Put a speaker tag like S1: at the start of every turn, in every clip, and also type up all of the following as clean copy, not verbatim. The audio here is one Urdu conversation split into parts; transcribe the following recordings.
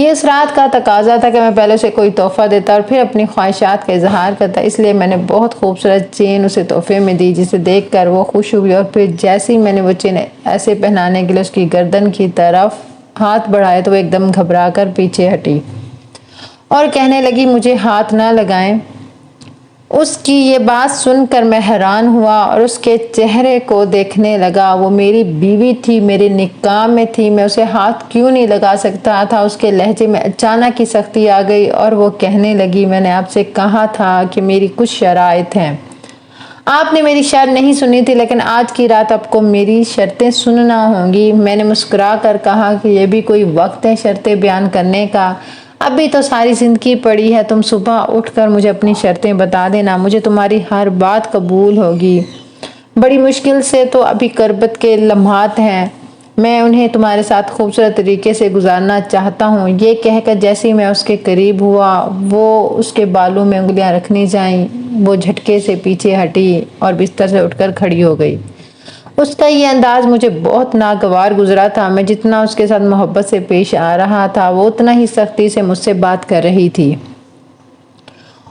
S1: یہ اس رات کا تقاضا تھا کہ میں پہلے اسے کوئی تحفہ دیتا اور پھر اپنی خواہشات کا اظہار کرتا، اس لیے میں نے بہت خوبصورت چین اسے تحفے میں دی، جسے دیکھ کر وہ خوش ہوئی، اور پھر جیسے ہی میں نے وہ چین ایسے پہنانے کے لیے اس کی گردن کی طرف ہاتھ بڑھائے تو وہ ایک دم گھبرا کر پیچھے ہٹی اور کہنے لگی مجھے ہاتھ نہ لگائیں۔ اس کی یہ بات سن کر میں حیران ہوا اور اس کے چہرے کو دیکھنے لگا۔ وہ میری بیوی تھی، میرے نکاح میں تھی، میں اسے ہاتھ کیوں نہیں لگا سکتا تھا؟ اس کے لہجے میں اچانک کی سختی آ گئی اور وہ کہنے لگی میں نے آپ سے کہا تھا کہ میری کچھ شرائط ہیں۔ آپ نے میری شرط نہیں سنی تھی، لیکن آج کی رات آپ کو میری شرطیں سننا ہوں گی۔ میں نے مسکرا کر کہا کہ یہ بھی کوئی وقت ہے شرطیں بیان کرنے کا؟ ابھی تو ساری زندگی پڑی ہے، تم صبح اٹھ کر مجھے اپنی شرطیں بتا دینا، مجھے تمہاری ہر بات قبول ہوگی۔ بڑی مشکل سے تو ابھی قربت کے لمحات ہیں، میں انہیں تمہارے ساتھ خوبصورت طریقے سے گزارنا چاہتا ہوں۔ یہ کہہ کر جیسے ہی میں اس کے قریب ہوا، وہ اس کے بالوں میں انگلیاں رکھنے جائیں، وہ جھٹکے سے پیچھے ہٹی اور بستر سے اٹھ کر کھڑی ہو گئی۔ اس کا یہ انداز مجھے بہت ناگوار گزرا تھا۔ میں جتنا اس کے ساتھ محبت سے پیش آ رہا تھا، وہ اتنا ہی سختی سے مجھ سے بات کر رہی تھی۔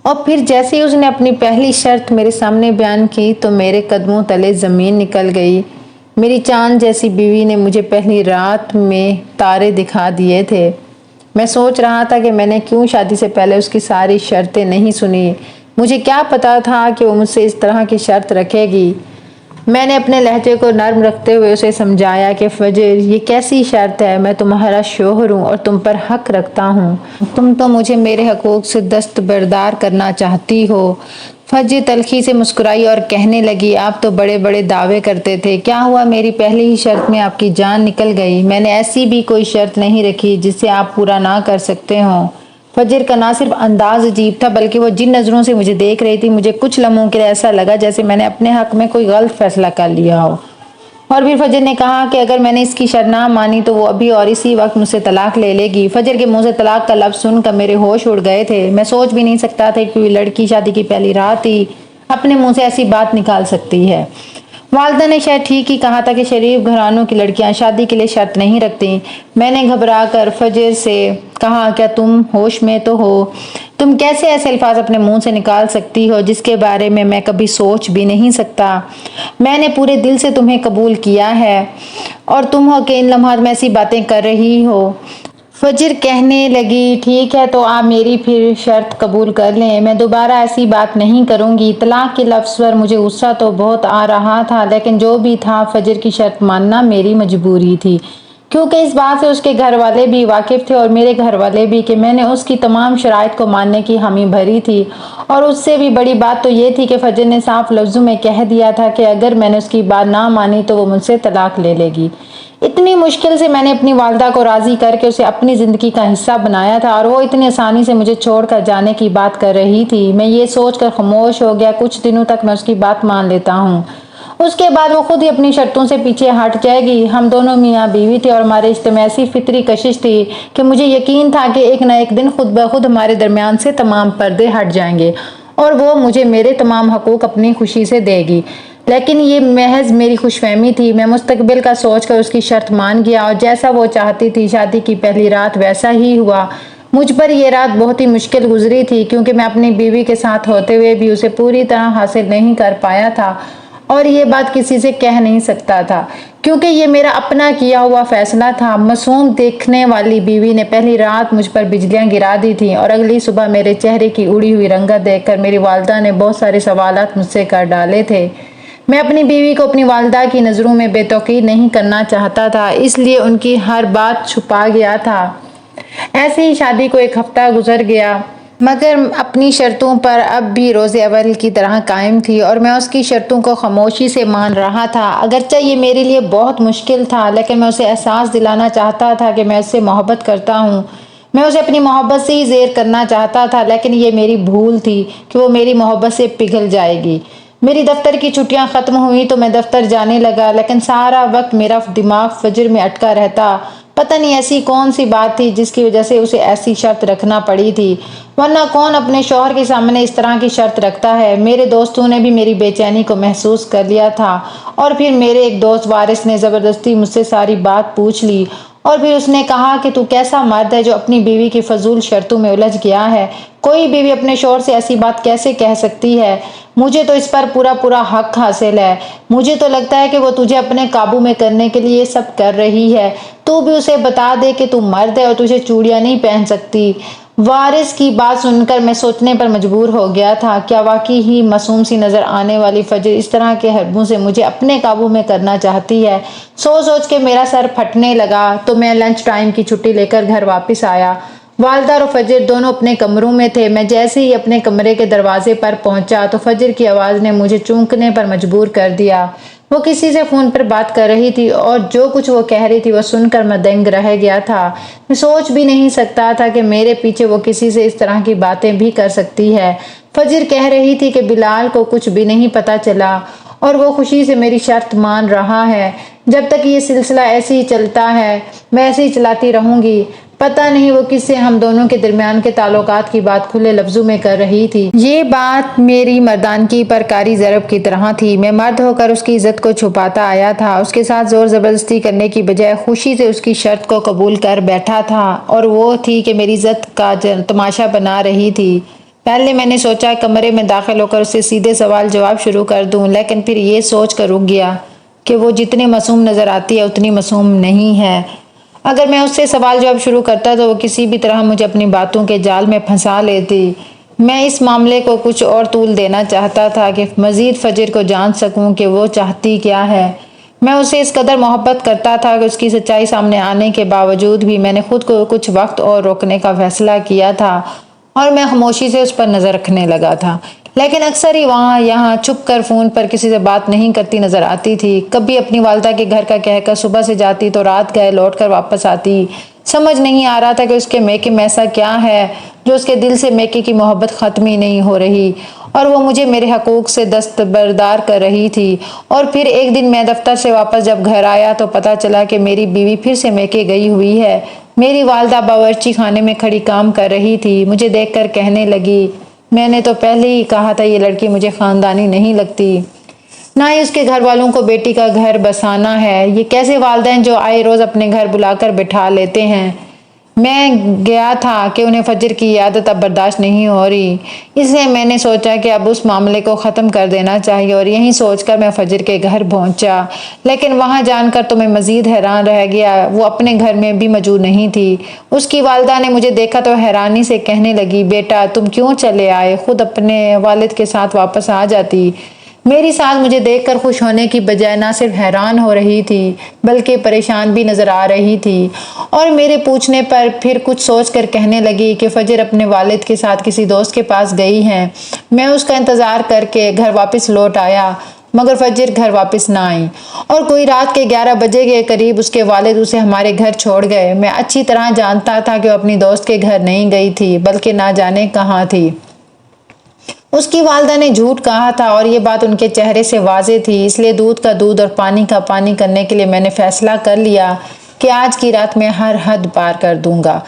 S1: اور پھر جیسے ہی اس نے اپنی پہلی شرط میرے سامنے بیان کی تو میرے قدموں تلے زمین نکل گئی۔ میری چاند جیسی بیوی نے مجھے پہلی رات میں تارے دکھا دیے تھے۔ میں سوچ رہا تھا کہ میں نے کیوں شادی سے پہلے اس کی ساری شرطیں نہیں سنی۔ مجھے کیا پتا تھا کہ وہ مجھ سے اس طرح کی شرط رکھے گی۔ میں نے اپنے لہجے کو نرم رکھتے ہوئے اسے سمجھایا کہ فجر، یہ کیسی شرط ہے؟ میں تمہارا شوہر ہوں اور تم پر حق رکھتا ہوں۔ تم تو مجھے میرے حقوق سے دستبردار کرنا چاہتی ہو۔ فجر تلخی سے مسکرائی اور کہنے لگی آپ تو بڑے بڑے دعوے کرتے تھے، کیا ہوا میری پہلی ہی شرط میں آپ کی جان نکل گئی؟ میں نے ایسی بھی کوئی شرط نہیں رکھی جسے آپ پورا نہ کر سکتے ہوں۔ فجر کا نہ صرف انداز عجیب تھا بلکہ وہ جن نظروں سے مجھے دیکھ رہی تھی، مجھے کچھ لمحوں کے لیے ایسا لگا جیسے میں نے اپنے حق میں کوئی غلط فیصلہ کر لیا ہو۔ اور پھر فجر نے کہا کہ اگر میں نے اس کی شرط نہ مانی تو وہ ابھی اور اسی وقت مجھ سے طلاق لے لے گی۔ فجر کے منہ سے طلاق کا لفظ سن کر میرے ہوش اڑ گئے تھے۔ میں سوچ بھی نہیں سکتا تھا کہ کوئی لڑکی شادی کی پہلی رات ہی اپنے منہ سے ایسی بات نکال سکتی ہے۔ والدہ نے شاید ٹھیک ہی کہا تھا کہ شریف گھرانوں کی لڑکیاں شادی کے لیے شرط نہیں رکھتی۔ میں نے گھبرا کر فجر سے کہا کیا تم ہوش میں تو ہو؟ تم کیسے ایسے الفاظ اپنے منہ سے نکال سکتی ہو جس کے بارے میں میں کبھی سوچ بھی نہیں سکتا؟ میں نے پورے دل سے تمہیں قبول کیا ہے اور تم ہو کہ ان لمحات میں ایسی باتیں کر رہی ہو۔ فجر کہنے لگی ٹھیک ہے تو آپ میری پھر شرط قبول کر لیں، میں دوبارہ ایسی بات نہیں کروں گی۔ طلاق کے لفظ پر مجھے غصہ تو بہت آ رہا تھا، لیکن جو بھی تھا فجر کی شرط ماننا میری مجبوری تھی، کیونکہ اس بات سے اس کے گھر والے بھی واقف تھے اور میرے گھر والے بھی کہ میں نے اس کی تمام شرائط کو ماننے کی حامی بھری تھی۔ اور اس سے بھی بڑی بات تو یہ تھی کہ فجر نے صاف لفظوں میں کہہ دیا تھا کہ اگر میں نے اس کی بات نہ مانی تو وہ مجھ سے طلاق لے لے گی۔ اتنی مشکل سے میں نے اپنی والدہ کو راضی کر کے اسے اپنی زندگی کا حصہ بنایا تھا اور وہ اتنی آسانی سے مجھے چھوڑ کر جانے کی بات کر رہی تھی۔ میں یہ سوچ کر خاموش ہو گیا کچھ دنوں تک میں اس کی بات مان لیتا ہوں، اس کے بعد وہ خود ہی اپنی شرطوں سے پیچھے ہٹ جائے گی۔ ہم دونوں میاں بیوی تھے اور ہمارے رشتے میں ایسی فطری کشش تھی کہ مجھے یقین تھا کہ ایک نہ ایک دن خود بخود ہمارے درمیان سے تمام پردے ہٹ جائیں گے اور وہ مجھے میرے تمام حقوق اپنی خوشی سے دے گی۔ لیکن یہ محض میری خوش فہمی تھی۔ میں مستقبل کا سوچ کر اس کی شرط مان گیا اور جیسا وہ چاہتی تھی شادی کی پہلی رات ویسا ہی ہوا۔ مجھ پر یہ رات بہت ہی مشکل گزری تھی کیونکہ میں اپنی بیوی کے ساتھ ہوتے ہوئے بھی اسے پوری طرح حاصل نہیں کر پایا تھا اور یہ بات کسی سے کہہ نہیں سکتا تھا کیونکہ یہ میرا اپنا کیا ہوا فیصلہ تھا۔ معصوم دیکھنے والی بیوی نے پہلی رات مجھ پر بجلیاں گرا دی تھیں اور اگلی صبح میرے چہرے کی اڑی ہوئی رنگت دیکھ کر میری والدہ نے بہت سارے سوالات مجھ سے کر ڈالے تھے۔ میں اپنی بیوی کو اپنی والدہ کی نظروں میں بے توقیر نہیں کرنا چاہتا تھا، اس لیے ان کی ہر بات چھپا گیا تھا۔ ایسے ہی شادی کو ایک ہفتہ گزر گیا مگر اپنی شرطوں پر اب بھی روز اول کی طرح قائم تھی اور میں اس کی شرطوں کو خاموشی سے مان رہا تھا۔ اگرچہ یہ میرے لیے بہت مشکل تھا لیکن میں اسے احساس دلانا چاہتا تھا کہ میں اس سے محبت کرتا ہوں۔ میں اسے اپنی محبت سے ہی زیر کرنا چاہتا تھا لیکن یہ میری بھول تھی کہ وہ میری محبت سے پگھل جائے گی۔ میری دفتر کی چھٹیاں ختم ہوئیں تو میں دفتر جانے لگا لیکن سارا وقت میرا دماغ فجر میں اٹکا رہتا۔ پتہ نہیں ایسی کون سی بات تھی جس کی وجہ سے اسے ایسی شرط رکھنا پڑی تھی، ورنہ کون اپنے شوہر کے سامنے اس طرح کی شرط رکھتا ہے۔ میرے دوستوں نے بھی میری بے چینی کو محسوس کر لیا تھا اور پھر میرے ایک دوست وارث نے زبردستی مجھ سے ساری بات پوچھ لی اور پھر اس نے کہا کہ تو کیسا مرد ہے جو اپنی بیوی کی فضول شرطوں میں الجھ گیا ہے؟ کوئی بیوی اپنے شوہر سے ایسی بات کیسے کہہ سکتی ہے؟ مجھے تو اس پر پورا حق حاصل ہے۔ مجھے تو لگتا ہے کہ وہ تجھے اپنے قابو میں کرنے کے لیے یہ سب کر رہی ہے۔ تو بھی اسے بتا دے کہ تو مرد ہے اور تجھے چوڑیاں نہیں پہن سکتی۔ وارث کی بات سن کر میں سوچنے پر مجبور ہو گیا تھا، کیا واقعی ہی معصوم سی نظر آنے والی فجر اس طرح کے حربوں سے مجھے اپنے قابو میں کرنا چاہتی ہے؟ سوچ کے میرا سر پھٹنے لگا تو میں لنچ ٹائم کی چھٹی لے کر گھر واپس آیا۔ والدہ اور فجر دونوں اپنے کمروں میں تھے۔ میں جیسے ہی اپنے کمرے کے دروازے پر پہنچا تو فجر کی آواز نے مجھے چونکنے پر مجبور کر دیا۔ وہ کسی سے فون پر بات کر رہی تھی اور جو کچھ وہ کہہ رہی تھی وہ سن کر میں دنگ رہ گیا تھا۔ میں سوچ بھی نہیں سکتا تھا کہ میرے پیچھے وہ کسی سے اس طرح کی باتیں بھی کر سکتی ہے۔ فجر کہہ رہی تھی کہ بلال کو کچھ بھی نہیں پتہ چلا اور وہ خوشی سے میری شرط مان رہا ہے۔ جب تک یہ سلسلہ ایسے ہی چلتا ہے میں ایسے ہی چلاتی رہوں گی۔ پتہ نہیں وہ کس سے ہم دونوں کے درمیان کے تعلقات کی بات کھلے لفظوں میں کر رہی تھی۔ یہ بات میری مردانگی پر کاری ضرب کی طرح تھی۔ میں مرد ہو کر اس کی عزت کو چھپاتا آیا تھا، اس کے ساتھ زور زبردستی کرنے کی بجائے خوشی سے اس کی شرط کو قبول کر بیٹھا تھا، اور وہ تھی کہ میری عزت کا تماشا بنا رہی تھی۔ پہلے میں نے سوچا کمرے میں داخل ہو کر اس سے سیدھے سوال جواب شروع کر دوں، لیکن پھر یہ سوچ کر رک گیا کہ وہ جتنی معصوم نظر آتی ہے اتنی معصوم نہیں ہے۔ اگر میں اس سے سوال جواب شروع کرتا تو وہ کسی بھی طرح مجھے اپنی باتوں کے جال میں پھنسا لیتی۔ میں اس معاملے کو کچھ اور طول دینا چاہتا تھا کہ مزید فجر کو جان سکوں کہ وہ چاہتی کیا ہے۔ میں اسے اس قدر محبت کرتا تھا کہ اس کی سچائی سامنے آنے کے باوجود بھی میں نے خود کو کچھ وقت اور روکنے کا فیصلہ کیا تھا اور میں خاموشی سے اس پر نظر رکھنے لگا تھا، لیکن اکثر ہی وہاں یہاں چھپ کر فون پر کسی سے بات نہیں کرتی نظر آتی تھی۔ کبھی اپنی والدہ کے گھر کا کہہ کر صبح سے جاتی تو رات گئے لوٹ کر واپس آتی۔ سمجھ نہیں آ رہا تھا کہ اس کے میکے میں ایسا کیا ہے جو اس کے دل سے میکے کی محبت ختم ہی نہیں ہو رہی اور وہ مجھے میرے حقوق سے دستبردار کر رہی تھی۔ اور پھر ایک دن میں دفتر سے واپس جب گھر آیا تو پتہ چلا کہ میری بیوی پھر سے میکے گئی ہوئی ہے۔ میری والدہ باورچی خانے میں کھڑی کام کر رہی تھی۔ مجھے دیکھ کر کہنے لگی، میں نے تو پہلے ہی کہا تھا یہ لڑکی مجھے خاندانی نہیں لگتی، نہ ہی اس کے گھر والوں کو بیٹی کا گھر بسانا ہے۔ یہ کیسے والدین جو آئے روز اپنے گھر بلا کر بٹھا لیتے ہیں۔ میں گیا تھا کہ انہیں فجر کی عادت اب برداشت نہیں ہو رہی، اس لیے میں نے سوچا کہ اب اس معاملے کو ختم کر دینا چاہیے، اور یہی سوچ کر میں فجر کے گھر پہنچا۔ لیکن وہاں جان کر تو میں مزید حیران رہ گیا، وہ اپنے گھر میں بھی موجود نہیں تھی۔ اس کی والدہ نے مجھے دیکھا تو حیرانی سے کہنے لگی، بیٹا تم کیوں چلے آئے؟ خود اپنے والد کے ساتھ واپس آ جاتی۔ میری ساس مجھے دیکھ کر خوش ہونے کی بجائے نہ صرف حیران ہو رہی تھی بلکہ پریشان بھی نظر آ رہی تھی، اور میرے پوچھنے پر پھر کچھ سوچ کر کہنے لگی کہ فجر اپنے والد کے ساتھ کسی دوست کے پاس گئی ہیں۔ میں اس کا انتظار کر کے گھر واپس لوٹ آیا مگر فجر گھر واپس نہ آئی، اور کوئی رات کے 11 بجے کے قریب اس کے والد اسے ہمارے گھر چھوڑ گئے۔ میں اچھی طرح جانتا تھا کہ وہ اپنی دوست کے گھر نہیں گئی تھی بلکہ نہ جانے کہاں تھی۔ اس کی والدہ نے جھوٹ کہا تھا اور یہ بات ان کے چہرے سے واضح تھی، اس لیے دودھ کا دودھ اور پانی کا پانی کرنے کے لیے میں نے فیصلہ کر لیا کہ آج کی رات میں ہر حد پار کر دوں گا،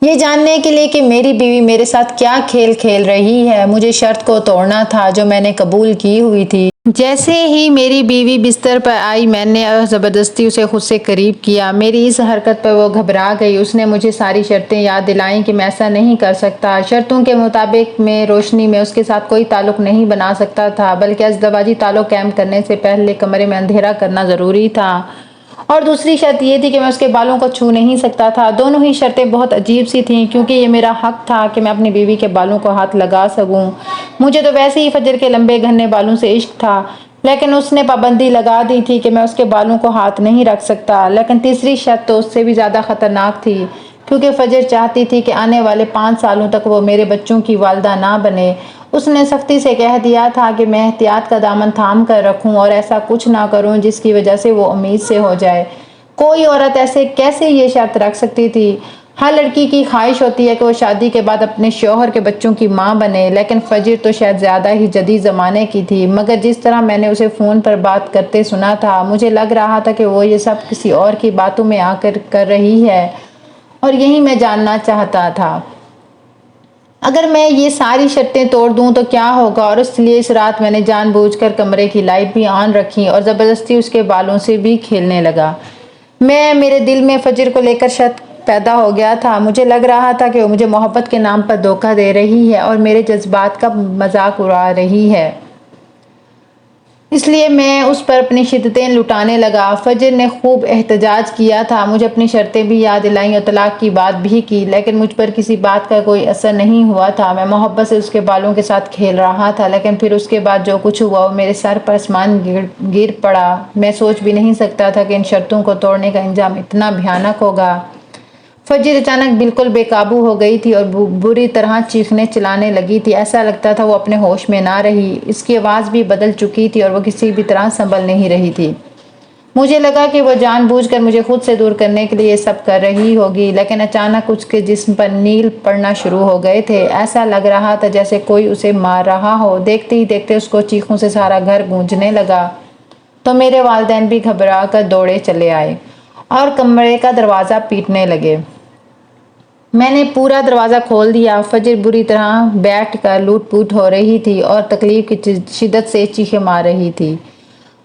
S1: یہ جاننے کے لیے کہ میری بیوی میرے ساتھ کیا کھیل کھیل رہی ہے۔ مجھے شرط کو توڑنا تھا جو میں نے قبول کی ہوئی تھی۔ جیسے ہی میری بیوی بستر پر آئی میں نے زبردستی اسے خود سے قریب کیا۔ میری اس حرکت پر وہ گھبرا گئی۔ اس نے مجھے ساری شرطیں یاد دلائیں کہ میں ایسا نہیں کر سکتا۔ شرطوں کے مطابق میں روشنی میں اس کے ساتھ کوئی تعلق نہیں بنا سکتا تھا بلکہ ازدواجی تعلق قائم کرنے سے پہلے کمرے میں اندھیرا کرنا ضروری تھا، اور دوسری شرط یہ تھی کہ میں اس کے بالوں کو چھو نہیں سکتا تھا۔ دونوں ہی شرطیں بہت عجیب سی تھیں کیونکہ یہ میرا حق تھا کہ میں اپنی بیوی کے بالوں کو ہاتھ لگا سکوں۔ مجھے تو ویسے ہی فجر کے لمبے گھنے بالوں سے عشق تھا، لیکن اس نے پابندی لگا دی تھی کہ میں اس کے بالوں کو ہاتھ نہیں رکھ سکتا۔ لیکن تیسری شرط تو اس سے بھی زیادہ خطرناک تھی کیونکہ فجر چاہتی تھی کہ آنے والے 5 سالوں تک وہ میرے بچوں کی والدہ نہ بنے۔ اس نے سختی سے کہہ دیا تھا کہ میں احتیاط کا دامن تھام کر رکھوں اور ایسا کچھ نہ کروں جس کی وجہ سے وہ امید سے ہو جائے۔ کوئی عورت ایسے کیسے یہ شرط رکھ سکتی تھی؟ ہر لڑکی کی خواہش ہوتی ہے کہ وہ شادی کے بعد اپنے شوہر کے بچوں کی ماں بنے، لیکن فجر تو شاید زیادہ ہی جدید زمانے کی تھی، مگر جس طرح میں نے اسے فون پر بات کرتے سنا تھا مجھے لگ رہا تھا کہ وہ یہ سب کسی اور کی باتوں میں آ کر رہی ہے، اور یہی میں جاننا چاہتا تھا اگر میں یہ ساری شرطیں توڑ دوں تو کیا ہوگا۔ اور اس لیے اس رات میں نے جان بوجھ کر کمرے کی لائٹ بھی آن رکھی اور زبردستی اس کے بالوں سے بھی کھیلنے لگا۔ میرے دل میں فجر کو لے کر شک پیدا ہو گیا تھا۔ مجھے لگ رہا تھا کہ وہ مجھے محبت کے نام پر دھوکہ دے رہی ہے اور میرے جذبات کا مذاق اڑا رہی ہے۔ اس لیے میں اس پر اپنی شدتیں لٹانے لگا۔ فجر نے خوب احتجاج کیا تھا، مجھے اپنی شرطیں بھی یاد دلائیں اور طلاق کی بات بھی کی، لیکن مجھ پر کسی بات کا کوئی اثر نہیں ہوا تھا۔ میں محبت سے اس کے بالوں کے ساتھ کھیل رہا تھا، لیکن پھر اس کے بعد جو کچھ ہوا وہ میرے سر پر آسمان گر پڑا۔ میں سوچ بھی نہیں سکتا تھا کہ ان شرطوں کو توڑنے کا انجام اتنا بھیانک ہوگا۔ فجر اچانک بالکل بے قابو ہو گئی تھی اور بری طرح چیخنے چلانے لگی تھی۔ ایسا لگتا تھا وہ اپنے ہوش میں نہ رہی۔ اس کی آواز بھی بدل چکی تھی اور وہ کسی بھی طرح سنبھل نہیں رہی تھی۔ مجھے لگا کہ وہ جان بوجھ کر مجھے خود سے دور کرنے کے لیے یہ سب کر رہی ہوگی، لیکن اچانک اس کے جسم پر نیل پڑنا شروع ہو گئے تھے۔ ایسا لگ رہا تھا جیسے کوئی اسے مار رہا ہو۔ دیکھتے ہی دیکھتے اس کو چیخوں سے سارا گھر گونجنے لگا تو میرے والدین بھی گھبرا کر دوڑے چلے آئے اور کمرے کا دروازہ پیٹنے لگے۔ میں نے پورا دروازہ کھول دیا۔ فجر بری طرح بیٹھ کر لوٹ پوٹ ہو رہی تھی اور تکلیف کی شدت سے چیخیں مار رہی تھی۔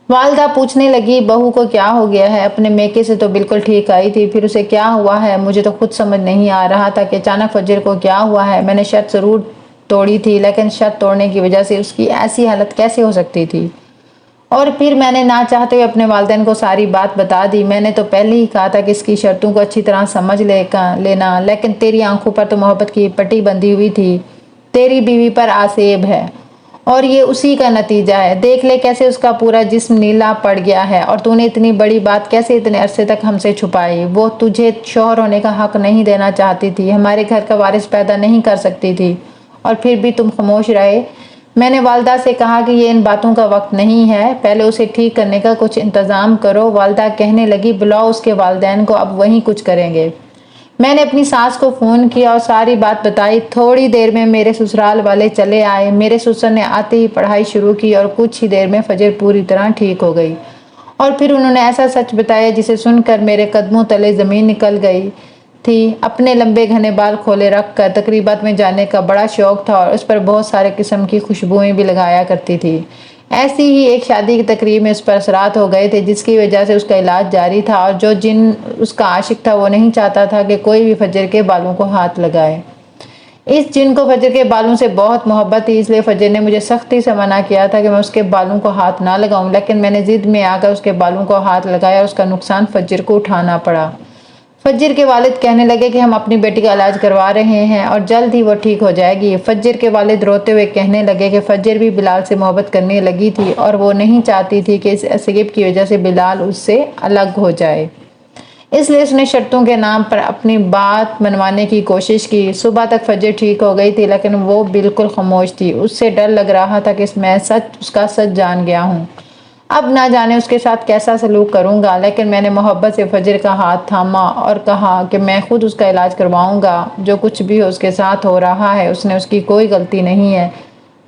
S1: والدہ پوچھنے لگی، بہو کو کیا ہو گیا ہے؟ اپنے میکے سے تو بالکل ٹھیک آئی تھی، پھر اسے کیا ہوا ہے؟ مجھے تو خود سمجھ نہیں آ رہا تھا کہ اچانک فجر کو کیا ہوا ہے۔ میں نے شرط ضرور توڑی تھی، لیکن شرط توڑنے کی وجہ سے اس کی ایسی حالت کیسے ہو سکتی تھی؟ اور پھر میں نے نہ چاہتے ہوئے اپنے والدین کو ساری بات بتا دی۔ میں نے تو پہلے ہی کہا تھا کہ اس کی شرطوں کو اچھی طرح سمجھ لینا، لیکن تیری آنکھوں پر تو محبت کی پٹی بندھی ہوئی تھی۔ تیری بیوی پر آسیب ہے اور یہ اسی کا نتیجہ ہے۔ دیکھ لے کیسے اس کا پورا جسم نیلا پڑ گیا ہے، اور تو نے اتنی بڑی بات کیسے اتنے عرصے تک ہم سے چھپائی؟ وہ تجھے شوہر ہونے کا حق نہیں دینا چاہتی تھی، ہمارے گھر کا وارث پیدا نہیں کر سکتی تھی، اور پھر بھی تم خاموش رہے۔ میں نے والدہ سے کہا کہ یہ ان باتوں کا وقت نہیں ہے، پہلے اسے ٹھیک کرنے کا کچھ انتظام کرو۔ والدہ کہنے لگی، بلاؤ اس کے والدین کو، اب وہی کچھ کریں گے۔ میں نے اپنی ساس کو فون کیا اور ساری بات بتائی۔ تھوڑی دیر میں میرے سسرال والے چلے آئے۔ میرے سسر نے آتے ہی پڑھائی شروع کی اور کچھ ہی دیر میں فجر پوری طرح ٹھیک ہو گئی، اور پھر انہوں نے ایسا سچ بتایا جسے سن کر میرے قدموں تلے زمین نکل گئی تھی۔ اپنے لمبے گھنے بال کھولے رکھ کر تقریبات میں جانے کا بڑا شوق تھا اور اس پر بہت سارے قسم کی خوشبوئیں بھی لگایا کرتی تھی۔ ایسی ہی ایک شادی کی تقریب میں اس پر اثرات ہو گئے تھے، جس کی وجہ سے اس کا علاج جاری تھا، اور جو جن اس کا عاشق تھا وہ نہیں چاہتا تھا کہ کوئی بھی فجر کے بالوں کو ہاتھ لگائے۔ اس جن کو فجر کے بالوں سے بہت محبت تھی، اس لیے فجر نے مجھے سختی سے منع کیا تھا کہ میں اس کے بالوں کو ہاتھ نہ لگاؤں، لیکن میں نے ضد میں آ کر اس کے بالوں کو ہاتھ لگایا اور اس کا نقصان فجر کو اٹھانا پڑا۔ فجر کے والد کہنے لگے کہ ہم اپنی بیٹی کا علاج کروا رہے ہیں اور جلد ہی وہ ٹھیک ہو جائے گی۔ فجر کے والد روتے ہوئے کہنے لگے کہ فجر بھی بلال سے محبت کرنے لگی تھی اور وہ نہیں چاہتی تھی کہ اس عصیب کی وجہ سے بلال اس سے الگ ہو جائے، اس لیے اس نے شرطوں کے نام پر اپنی بات منوانے کی کوشش کی۔ صبح تک فجر ٹھیک ہو گئی تھی، لیکن وہ بالکل خاموش تھی۔ اس سے ڈر لگ رہا تھا کہ میں اس کا سچ جان گیا ہوں، اب نہ جانے اس کے ساتھ کیسا سلوک کروں گا۔ لیکن میں نے محبت سے فجر کا ہاتھ تھاما اور کہا کہ میں خود اس کا علاج کرواؤں گا، جو کچھ بھی اس کے ساتھ ہو رہا ہے اس نے اس کی کوئی غلطی نہیں ہے۔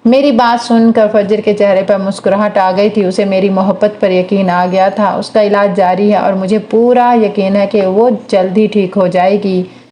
S1: میری بات سن کر فجر کے چہرے پر مسکراہٹ آ گئی تھی۔ اسے میری محبت پر یقین آ گیا تھا۔ اس کا علاج جاری ہے اور مجھے پورا یقین ہے کہ وہ جلد ہی ٹھیک ہو جائے گی۔